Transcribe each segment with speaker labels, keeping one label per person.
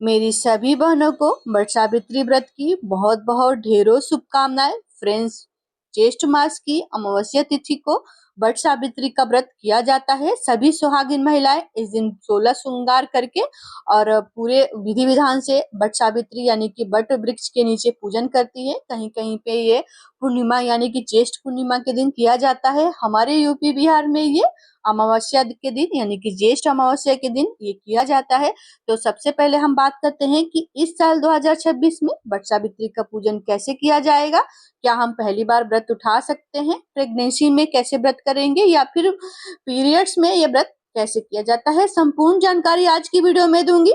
Speaker 1: मेरी सभी बहनों को वट सावित्री व्रत की बहुत बहुत ढेरों शुभकामनाएं। फ्रेंड्स, ज्येष्ठ मास की अमावस्या तिथि को वट सावित्री का व्रत किया जाता है। सभी सुहागिन महिलाएं इस दिन 16 श्रृंगार करके और पूरे विधि विधान से वट सावित्री यानी कि वट वृक्ष के नीचे पूजन करती है। कहीं कहीं पे ये पूर्णिमा यानी कि ज्येष्ठ पूर्णिमा के दिन किया जाता है। हमारे यूपी बिहार में ये अमावस्या के दिन यानी कि ज्येष्ठ अमावस्या के दिन ये किया जाता है। तो सबसे पहले हम बात करते हैं कि इस साल 2026 में वट सावित्री का पूजन कैसे किया जाएगा। क्या हम पहली बार व्रत उठा सकते हैं? प्रेगनेंसी में कैसे व्रत करेंगे या फिर पीरियड्स में ये व्रत कैसे किया जाता है, संपूर्ण जानकारी आज की वीडियो में दूंगी।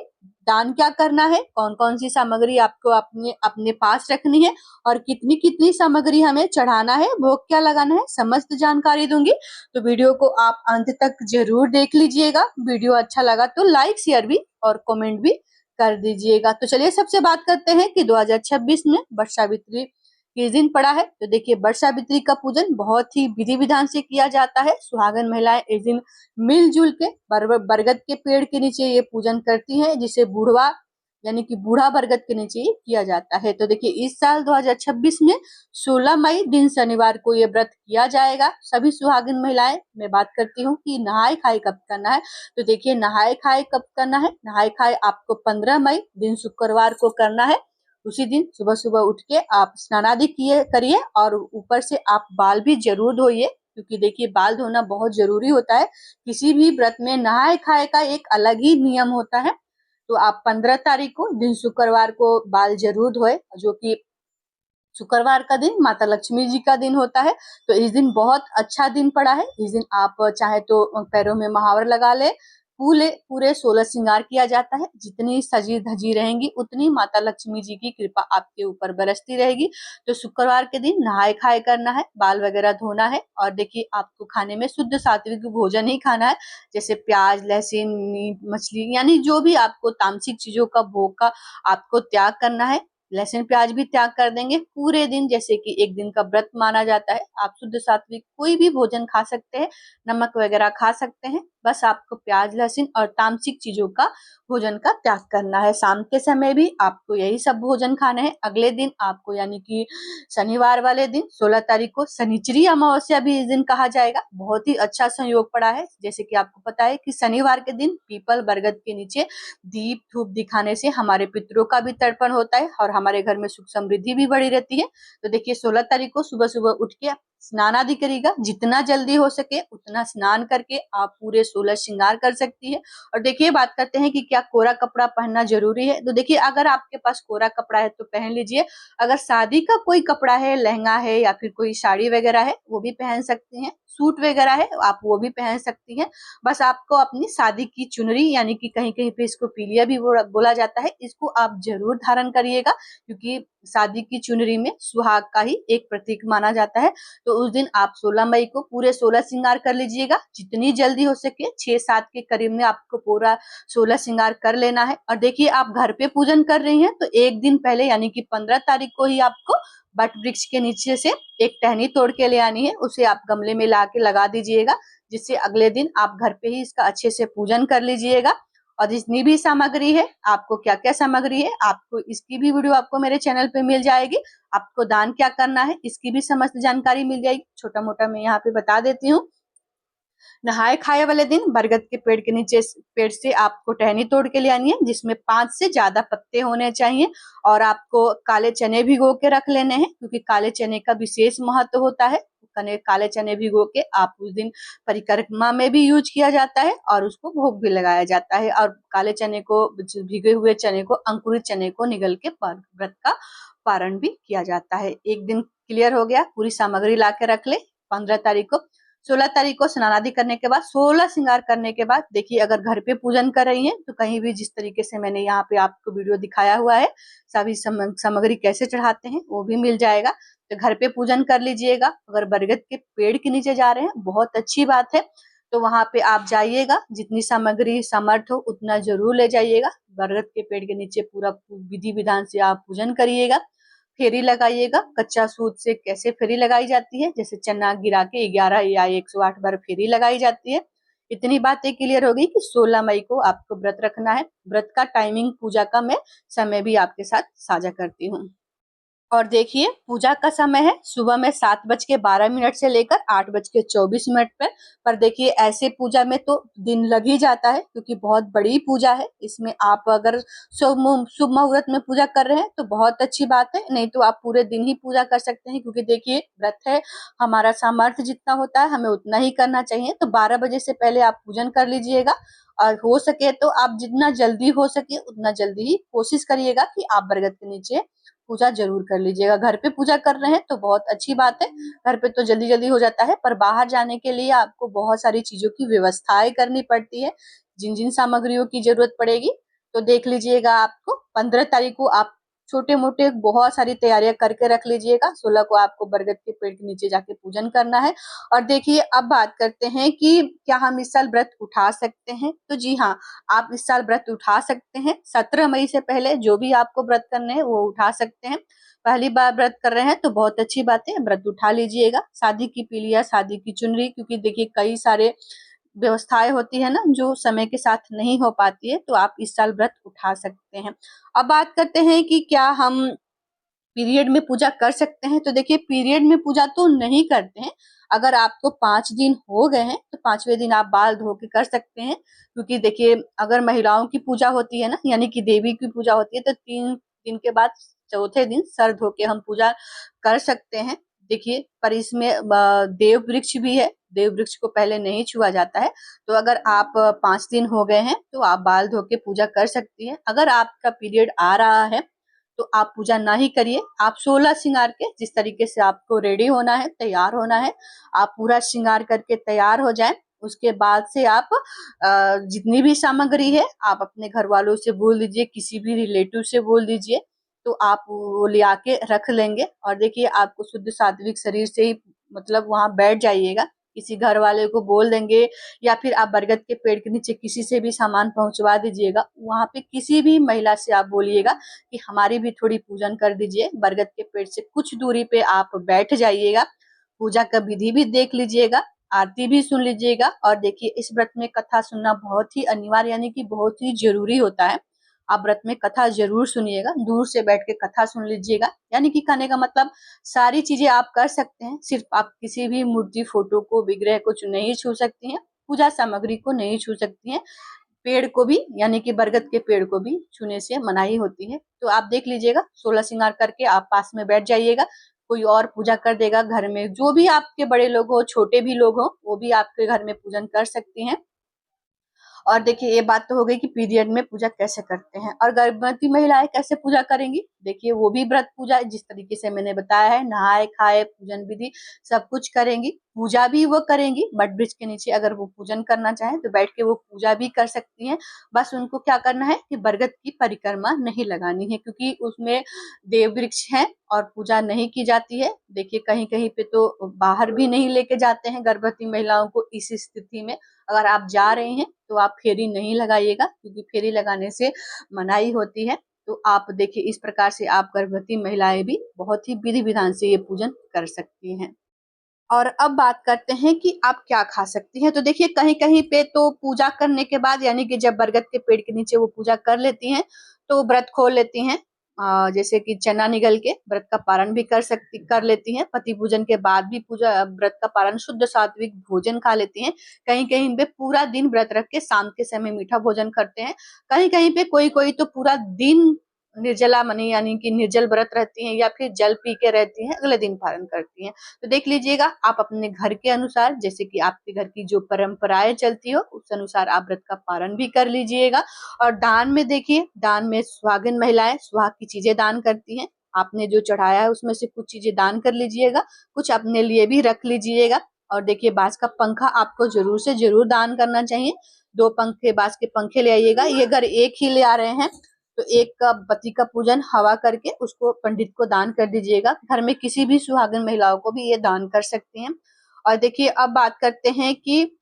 Speaker 1: दान क्या करना है, कौन कौन सी सामग्री आपको अपने अपने पास रखनी है और कितनी कितनी सामग्री हमें चढ़ाना है, भोग क्या लगाना है, समस्त जानकारी दूंगी। तो वीडियो को आप अंत तक जरूर देख लीजिएगा। वीडियो अच्छा लगा तो लाइक शेयर भी और कमेंट भी कर दीजिएगा। तो चलिए सबसे बात करते हैं कि 2026 में वट सावित्री किस दिन पड़ा है। तो देखिए, वट सावित्री का पूजन बहुत ही विधि विधान से किया जाता है। सुहागन महिलाएं इस दिन मिलजुल के बरगद के पेड़ के नीचे ये पूजन करती हैं, जिसे बूढ़वा यानी कि बूढ़ा बरगद के नीचे ही किया जाता है। तो देखिए, इस साल 2026 में 16 मई दिन शनिवार को ये व्रत किया जाएगा। सभी सुहागिन महिलाएं, मैं बात करती हूँ कि नहाए खाए कब करना है। तो देखिए, नहाए खाए कब करना है। नहाए खाए आपको 15 मई दिन शुक्रवार को करना है। उसी दिन सुबह सुबह उठ के आप स्नानादि करिए और ऊपर से आप बाल भी जरूर धोइए, क्योंकि देखिए बाल धोना बहुत जरूरी होता है। किसी भी व्रत में नहाए खाए का एक अलग ही नियम होता है। तो आप 15 तारीख को दिन शुक्रवार को बाल जरूर धोए, जो कि शुक्रवार का दिन माता लक्ष्मी जी का दिन होता है। तो इस दिन बहुत अच्छा दिन पड़ा है। इस दिन आप चाहे तो पैरों में महावर लगा ले। पूरे पूरे 16 श्रृंगार किया जाता है। जितनी सजी धजी रहेंगी उतनी माता लक्ष्मी जी की कृपा आपके ऊपर बरसती रहेगी। तो शुक्रवार के दिन नहाए खाए करना है, बाल वगैरह धोना है। और देखिए, आपको खाने में शुद्ध सात्विक भोजन ही खाना है, जैसे प्याज, लहसुन, मीट, मछली, यानी जो भी आपको तामसिक चीजों का भोग का आपको त्याग करना है। लहसुन प्याज भी त्याग कर देंगे पूरे दिन, जैसे कि एक दिन का व्रत माना जाता है। आप शुद्ध सात्विक कोई भी भोजन खा सकते हैं, नमक वगैरह खा सकते हैं। बस आपको प्याज, लहसुन और तामसिक चीजों का भोजन का त्याग करना है। शाम के समय भी आपको यही सब भोजन खाने हैं। अगले दिन आपको यानी कि शनिवार वाले दिन 16 तारीख को शनिचरी अमावस्या भी इस दिन कहा जाएगा। बहुत ही अच्छा संयोग पड़ा है। जैसे कि आपको पता है कि शनिवार के दिन पीपल बरगद के नीचे दीप धूप दिखाने से हमारे पितरों का भी तर्पण होता है और हमारे घर में सुख समृद्धि भी बढ़ी रहती है। तो देखिए, 16 तारीख को सुबह सुबह उठ के स्नान आदि करिएगा। जितना जल्दी हो सके उतना स्नान करके आप पूरे 16 श्रृंगार कर सकती है। और देखिए, बात करते हैं कि क्या कोरा कपड़ा पहनना जरूरी है। तो देखिए, अगर आपके पास कोरा कपड़ा है तो पहन लीजिए। अगर शादी का कोई कपड़ा है, लहंगा है या फिर कोई साड़ी वगैरह है, वो भी पहन सकती हैं। सूट वगैरह है आप वो भी पहन सकती हैं। बस आपको अपनी शादी की चुनरी यानी कि कहीं कहीं पे इसको पीलिया भी बोला जाता है, इसको आप जरूर धारण करिएगा, क्योंकि शादी की चुनरी में सुहाग का ही एक प्रतीक माना जाता है। तो उस दिन आप 16 मई को पूरे 16 श्रृंगार कर लीजिएगा। जितनी जल्दी हो सके 6-7 के करीब में आपको पूरा 16 श्रृंगार कर लेना है। और देखिए, आप घर पे पूजन कर रही हैं तो एक दिन पहले यानी कि 15 तारीख को ही आपको वट वृक्ष के नीचे से एक टहनी तोड़ के ले आनी है। उसे आप गमले में ला के लगा दीजिएगा, जिससे अगले दिन आप घर पे ही इसका अच्छे से पूजन कर लीजिएगा। और जितनी भी सामग्री है, आपको क्या क्या सामग्री है, आपको इसकी भी वीडियो आपको मेरे चैनल पे मिल जाएगी। आपको दान क्या करना है इसकी भी समस्त जानकारी मिल जाएगी। छोटा मोटा मैं यहाँ पे बता देती हूँ। नहाए खाए वाले दिन बरगद के पेड़ के नीचे पेड़ से आपको टहनी तोड़ के ले आनी है, जिसमें 5 से ज्यादा पत्ते होने चाहिए। और आपको काले चने भिगो के रख लेने हैं, क्योंकि काले चने का विशेष महत्व होता है। काले चने भिगो के आप उस दिन परिक्रमा में भी यूज किया जाता है और उसको भोग भी लगाया जाता है। और काले चने को, भिगे हुए चने को, अंकुरित चने को निगल के व्रत का पारण भी किया जाता है। एक दिन क्लियर हो गया, पूरी सामग्री ला के रख ले। 15 तारीख को, 16 तारीख को स्नान आदि करने के बाद, 16 श्रृंगार करने के बाद, देखिए अगर घर पे पूजन कर रही हैं तो कहीं भी जिस तरीके से मैंने यहाँ पे आपको वीडियो दिखाया हुआ है, सभी सामग्री कैसे चढ़ाते हैं वो भी मिल जाएगा। तो घर पे पूजन कर लीजिएगा। अगर बरगद के पेड़ के नीचे जा रहे हैं, बहुत अच्छी बात है। तो वहां पे आप जाइएगा, जितनी सामग्री समर्थ हो उतना जरूर ले जाइएगा। बरगद के पेड़ के नीचे पूरा विधि विधान से आप पूजन करिएगा। फेरी लगाइएगा। कच्चा सूत से कैसे फेरी लगाई जाती है, जैसे चना गिरा के 11 या 108 बार फेरी लगाई जाती है। इतनी बातें क्लियर हो गई कि 16 मई को आपको व्रत रखना है। व्रत का टाइमिंग, पूजा का मैं समय भी आपके साथ साझा करती हूँ। और देखिए, पूजा का समय है सुबह में 7:12 से लेकर 8:24 पर। देखिए, ऐसे पूजा में तो दिन लग ही जाता है, क्योंकि बहुत बड़ी पूजा है। इसमें आप अगर शुभ मुहूर्त में पूजा कर रहे हैं तो बहुत अच्छी बात है, नहीं तो आप पूरे दिन ही पूजा कर सकते हैं, क्योंकि देखिए व्रत है, हमारा सामर्थ्य जितना होता है हमें उतना ही करना चाहिए। तो 12 बजे से पहले आप पूजन कर लीजिएगा, और हो सके तो आप जितना जल्दी हो सके उतना जल्दी ही कोशिश करिएगा कि आप बरगद के नीचे पूजा जरूर कर लीजिएगा। घर पे पूजा कर रहे हैं तो बहुत अच्छी बात है, घर पे तो जल्दी जल्दी हो जाता है, पर बाहर जाने के लिए आपको बहुत सारी चीजों की व्यवस्थाएं करनी पड़ती है। जिन जिन सामग्रियों की जरूरत पड़ेगी तो देख लीजिएगा। आपको 15 तारीख को आप छोटे मोटे बहुत सारी तैयारियां करके रख लीजिएगा। 16 को आपको बरगद के पेड़ के नीचे जाके पूजन करना है। और देखिए, अब बात करते हैं कि क्या हम इस साल व्रत उठा सकते हैं। तो जी हाँ, आप इस साल व्रत उठा सकते हैं। 17 मई से पहले जो भी आपको व्रत करने हैं वो उठा सकते हैं। पहली बार व्रत कर रहे हैं तो बहुत अच्छी बात है, व्रत उठा लीजिएगा। शादी की पीलिया, शादी की चुनरी, क्योंकि देखिए कई सारे व्यवस्थाएं होती है ना जो समय के साथ नहीं हो पाती है, तो आप इस साल व्रत उठा सकते हैं। अब बात करते हैं कि क्या हम पीरियड में पूजा कर सकते हैं। तो देखिए, पीरियड में पूजा तो नहीं करते हैं। अगर आपको 5 दिन हो गए हैं तो 5वें दिन आप बाल धो के कर सकते हैं, क्योंकि देखिए अगर महिलाओं की पूजा होती है ना, यानी कि देवी की पूजा होती है, तो 3 दिन के बाद चौथे दिन सर धो के हम पूजा कर सकते हैं। देखिए, पर इसमें देव वृक्ष भी है, देव वृक्ष को पहले नहीं छुआ जाता है। तो अगर आप 5 दिन हो गए हैं तो आप बाल धो के पूजा कर सकती हैं। अगर आपका पीरियड आ रहा है तो आप पूजा ना ही करिए। आप 16 श्रृंगार के, जिस तरीके से आपको रेडी होना है, तैयार होना है, आप पूरा श्रृंगार करके तैयार हो जाएं। उसके बाद से आप जितनी भी सामग्री है आप अपने घर वालों से बोल दीजिए, किसी भी रिलेटिव से बोल दीजिए, तो आप वो ले आके रख लेंगे। और देखिए, आपको शुद्ध सात्विक शरीर से ही मतलब वहां बैठ जाइएगा। किसी घर वाले को बोल देंगे, या फिर आप बरगद के पेड़ के नीचे किसी से भी सामान पहुंचवा दीजिएगा। वहां पे किसी भी महिला से आप बोलिएगा कि हमारी भी थोड़ी पूजन कर दीजिए। बरगद के पेड़ से कुछ दूरी पे आप बैठ जाइएगा, पूजा का विधि भी देख लीजिएगा, आरती भी सुन लीजिएगा। और देखिए, इस व्रत में कथा सुनना बहुत ही अनिवार्य, यानी कि बहुत ही जरूरी होता है। आप व्रत में कथा जरूर सुनिएगा, दूर से बैठ के कथा सुन लीजिएगा। यानी कि कहने का मतलब, सारी चीजें आप कर सकते हैं, सिर्फ आप किसी भी मूर्ति, फोटो को, विग्रह को नहीं छू सकती हैं, पूजा सामग्री को नहीं छू सकती हैं। पेड़ को भी, यानी कि बरगद के पेड़ को भी छूने से मनाही होती है। तो आप देख लीजिएगा, 16 श्रृंगार करके आप पास में बैठ जाइएगा, कोई और पूजा कर देगा। घर में जो भी आपके बड़े लोग हो, छोटे भी लोग हो, वो भी आपके घर में पूजन कर सकती हैं। और देखिए, ये बात तो हो गई कि पीरियड में पूजा कैसे करते हैं। और गर्भवती महिलाएं कैसे पूजा करेंगी। देखिए, वो भी व्रत पूजा जिस तरीके से मैंने बताया है, नहाए खाए, पूजन विधि सब कुछ करेंगी। पूजा भी वो करेंगी वट वृक्ष के नीचे। अगर वो पूजन करना चाहे तो बैठ के वो पूजा भी कर सकती हैं। बस उनको क्या करना है कि बरगद की परिक्रमा नहीं लगानी है, क्योंकि उसमें देव वृक्ष है और पूजा नहीं की जाती है। देखिए, कहीं कहीं पे तो बाहर भी नहीं लेके जाते हैं गर्भवती महिलाओं को। इस स्थिति में अगर आप जा रहे हैं तो आप फेरी नहीं लगाइएगा, क्योंकि फेरी लगाने से मनाही होती है। तो आप देखिए, इस प्रकार से आप गर्भवती महिलाएं भी बहुत ही विधि विधान से ये पूजन कर सकती हैं। और अब बात करते हैं कि आप क्या खा सकती हैं। तो देखिए, कहीं कहीं पे तो पूजा करने के बाद, यानी कि जब बरगद के पेड़ के नीचे वो पूजा कर लेती हैं तो व्रत खोल लेती हैं। जैसे कि चना निगल के व्रत का पारण भी कर लेती हैं। पति पूजन के बाद भी पूजा व्रत का पारण, शुद्ध सात्विक भोजन खा लेती हैं। कहीं कहीं पे पूरा दिन व्रत रख के शाम के समय मीठा भोजन करते हैं। कहीं कहीं पे कोई कोई तो पूरा दिन निर्जला मनी, यानी कि निर्जल व्रत रहती हैं, या फिर जल पी के रहती हैं, अगले दिन पारण करती हैं। तो देख लीजिएगा, आप अपने घर के अनुसार, जैसे कि आपके घर की जो परंपराएं चलती हो उस अनुसार आप व्रत का पारण भी कर लीजिएगा। और दान में देखिए, दान में सुहागिन महिलाएं सुहाग की चीजें दान करती हैं। आपने जो चढ़ाया है उसमें से कुछ चीजें दान कर लीजिएगा, कुछ अपने लिए भी रख लीजिएगा। और देखिए, बांस का पंखा आपको जरूर से जरूर दान करना चाहिए। 2 पंखे, बांस के पंखे ले आइएगा। ये अगर एक ही ले आ रहे हैं तो एक का पति का पूजन हवा करके उसको पंडित को दान कर दीजिएगा। घर में किसी भी सुहागिन महिलाओं को भी ये दान कर सकती हैं। और देखिए, अब बात करते हैं कि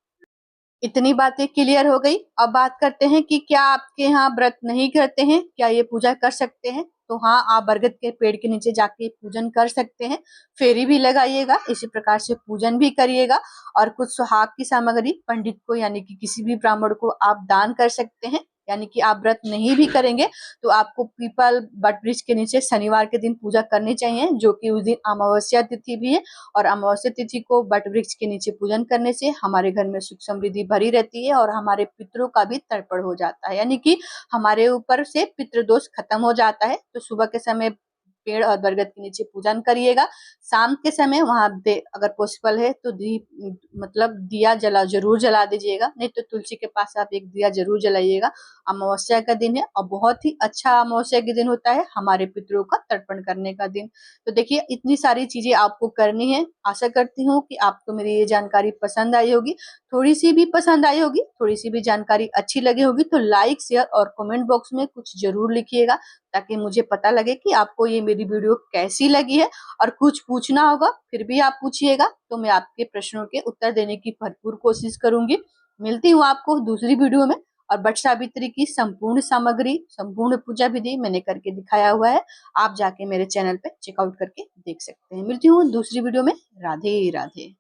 Speaker 1: इतनी बातें क्लियर हो गई। अब बात करते हैं कि क्या आपके यहाँ व्रत नहीं करते हैं, क्या ये पूजा कर सकते हैं? तो हाँ, आप बरगद के पेड़ के नीचे जाके पूजन कर सकते हैं। फेरी भी लगाइएगा, इसी प्रकार से पूजन भी करिएगा और कुछ सुहाग की सामग्री पंडित को यानी कि किसी भी ब्राह्मण को आप दान कर सकते हैं। यानी कि आप व्रत नहीं भी करेंगे तो आपको पीपल वट वृक्ष के नीचे शनिवार के दिन पूजा करनी चाहिए, जो कि उस दिन अमावस्या तिथि भी है। और अमावस्या तिथि को वट वृक्ष के नीचे पूजन करने से हमारे घर में सुख समृद्धि भरी रहती है और हमारे पितरों का भी तर्पण हो जाता है, यानी कि हमारे ऊपर से पितृदोष खत्म हो जाता है। तो सुबह के समय पेड़ और बरगद के नीचे पूजन करिएगा। शाम के समय वहां अगर पॉसिबल है तो दीप मतलब दिया जरूर जला दीजिएगा, नहीं तो तुलसी के पास आप एक दिया जरूर जलाइएगा। अमावस्या का दिन है और बहुत ही अच्छा अमावस्या के दिन होता है, हमारे पितरों का तर्पण करने का दिन। तो देखिए, इतनी सारी चीजें आपको करनी है। आशा करती हूँ कि आपको मेरी ये जानकारी पसंद आई होगी। थोड़ी सी भी पसंद आई होगी, थोड़ी सी भी जानकारी अच्छी लगी होगी तो लाइक शेयर और कमेंट बॉक्स में कुछ जरूर लिखिएगा, ताकि मुझे पता लगे कि आपको ये मेरी वीडियो कैसी लगी है। और कुछ पूछना होगा फिर भी आप पूछिएगा, तो मैं आपके प्रश्नों के उत्तर देने की भरपूर कोशिश करूंगी। मिलती हूँ आपको दूसरी वीडियो में। और वट सावित्री की संपूर्ण सामग्री, संपूर्ण पूजा विधि मैंने करके दिखाया हुआ है, आप जाके मेरे चैनल पे चेकआउट करके देख सकते हैं। मिलती हूँ दूसरी वीडियो में। राधे राधे।